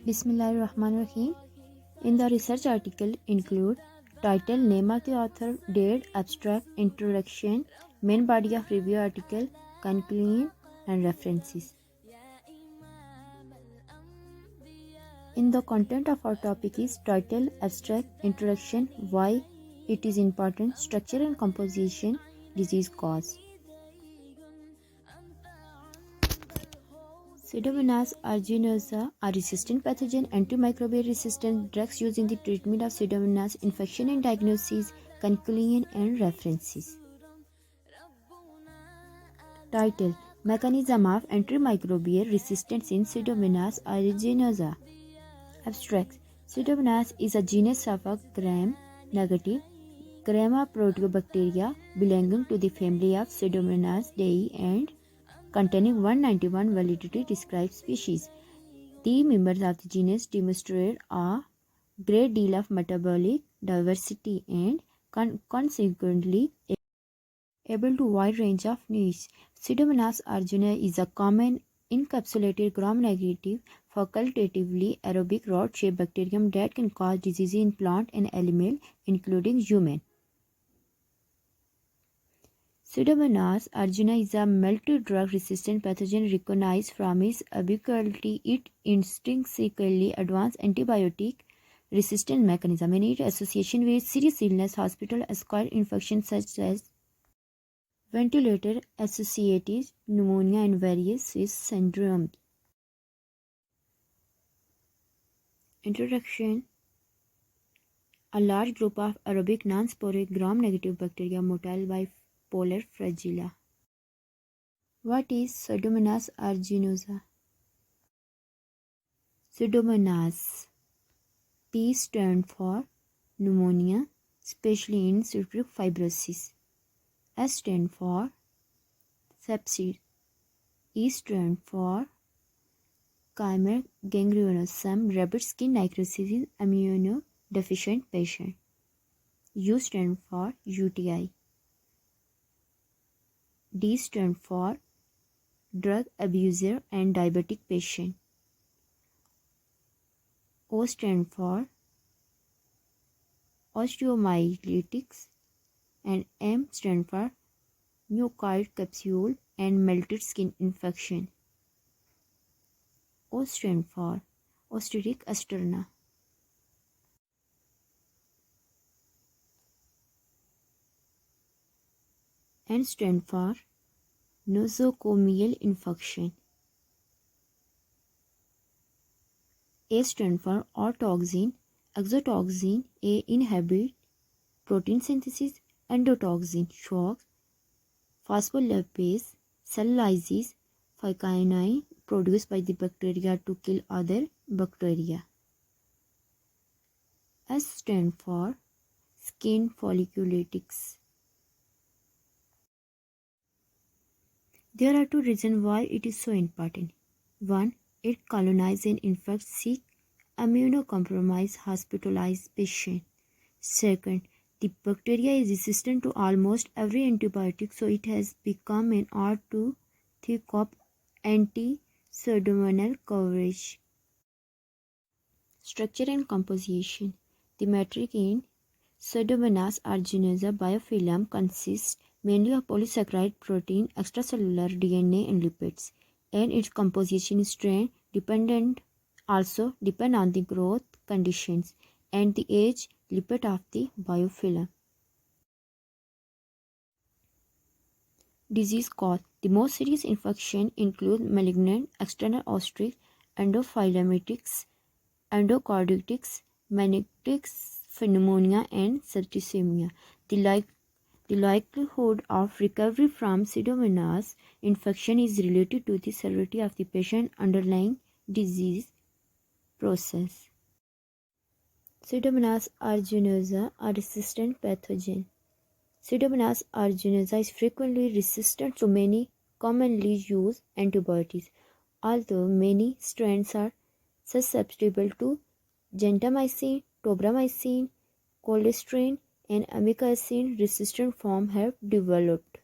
Bismillahirrahmanirrahim. In the research article include title, name of the author, date, abstract, introduction, main body of review article, conclusion and references. In the content of our topic is title, abstract, introduction, why it is important, structure and composition, disease cause. Pseudomonas aeruginosa are resistant pathogen antimicrobial resistant drugs used in the treatment of Pseudomonas infection and diagnosis, conclusion and references. Title: Mechanism of antimicrobial resistance in Pseudomonas aeruginosa. Abstract: Pseudomonas is a genus of a gram-negative proteobacteria belonging to the family of Pseudomonaceae and containing 191 validity described species. The members of the genus demonstrate a great deal of metabolic diversity and consequently able to wide range of needs. Pseudomonas aeruginosa is a common encapsulated gram-negative facultatively aerobic rod-shaped bacterium that can cause disease in plant and animal, including human. Pseudomonas aeruginosa is a multi-drug resistant pathogen recognized from its ubiquity, its intrinsically advanced antibiotic resistant mechanism, and its association with serious illness, hospital-acquired infections such as ventilator-associated pneumonia and various Swiss syndromes. Introduction: a large group of aerobic non-sporic gram-negative bacteria motile by polar flagella. What is Pseudomonas aeruginosa? Pseudomonas. P stands for pneumonia, especially in cystic fibrosis. S stands for sepsis. E stands for chimeric gangrenosus, rapid skin necrosis in immunodeficient patient. U stands for UTI. D stands for drug abuser and diabetic patient. O stands for osteomyelitis and M stands for mucoid capsule and melted skin infection. O stands for osteotic asterna. N stands for nosocomial infection. A stands for autotoxin. Exotoxin A inhibit protein synthesis. Endotoxin shocks phospholipase cell lysis phycinin produced by the bacteria to kill other bacteria. S stands for skin folliculitis. There are two reasons why it is so important. 1. It colonizes and infects sick, immunocompromised, hospitalized patients. 2. The bacteria is resistant to almost every antibiotic, so it has become an art to think of anti-pseudomonal coverage. Structure and composition. The matrix in Pseudomonas aeruginosa biofilm consists mainly of polysaccharide protein, extracellular DNA and lipids, and its composition is strain dependent, also depend on the growth conditions and the age lipid of the biofilm. Disease cause. The most serious infection include malignant external ostric, endophthalmitis, endocarditis, meningitis, pneumonia and septicemia. The likelihood of recovery from Pseudomonas infection is related to the severity of the patient's underlying disease process. Pseudomonas aeruginosa are resistant pathogen. Pseudomonas aeruginosa is frequently resistant to many commonly used antibiotics, although many strains are susceptible to gentamicin, tobramycin, cholesterol, and amikacin resistant forms have developed.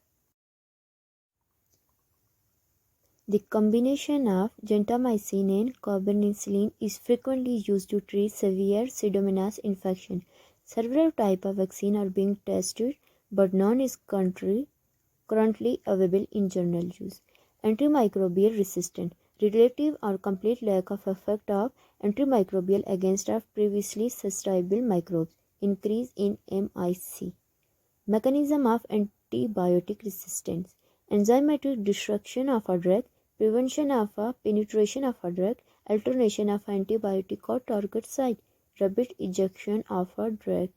The combination of gentamicin and carbapenicillin is frequently used to treat severe Pseudomonas infection. Several types of vaccine are being tested, but none is currently available in general use. Antimicrobial resistance. Relative or complete lack of effect of antimicrobial against of previously susceptible microbes. Increase in MIC. Mechanism of antibiotic resistance. Enzymatic destruction of a drug, prevention of a penetration of a drug, alternation of antibiotic or target site, rapid ejection of a drug.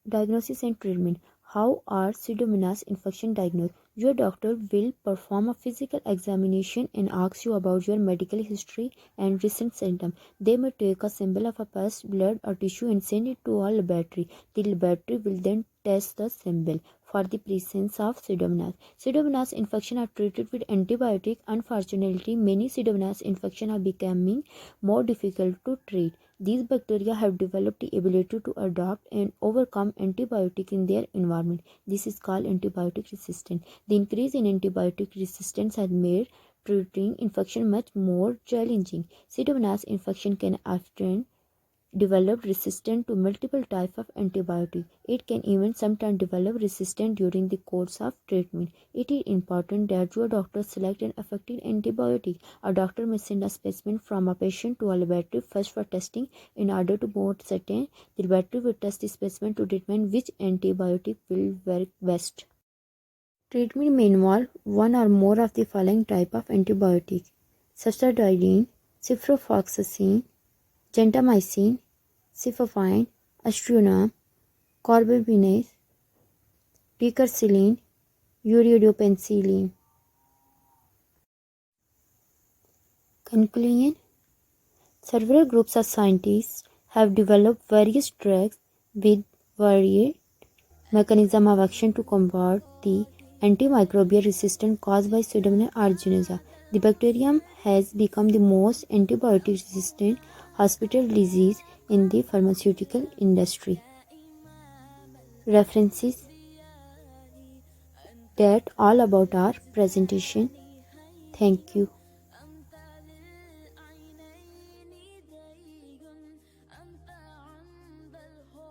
Diagnosis and treatment. How are Pseudomonas infection diagnosed? Your doctor will perform a physical examination and ask you about your medical history and recent symptoms. They may take a sample of a pus, blood, or tissue and send it to a laboratory. The laboratory will then test the sample for the presence of Pseudomonas. Pseudomonas infection are treated with antibiotic. Unfortunately, many Pseudomonas infections are becoming more difficult to treat. These bacteria have developed the ability to adapt and overcome antibiotic in their environment. This is called antibiotic resistance. The increase in antibiotic resistance has made treating infection much more challenging. Pseudomonas infection can often develop resistance to multiple types of antibiotics. It can even sometimes develop resistance during the course of treatment. It is important that your doctor select an effective antibiotic. A doctor may send a specimen from a patient to a laboratory first for testing. In order to more certain, the laboratory will test the specimen to determine which antibiotic will work best. Treatment may involve one or more of the following type of antibiotic: cystadine, ciprofloxacin, gentamicin, sulfapine, aeruginose, carbapenems, piperacillin, aeruginose. Conclusion. Several groups of scientists have developed various drugs with varied mechanism of action to combat the antimicrobial resistance caused by Pseudomonas aeruginosa. The bacterium has become the most antibiotic-resistant hospital disease in the pharmaceutical industry. References. That all about our presentation. Thank you.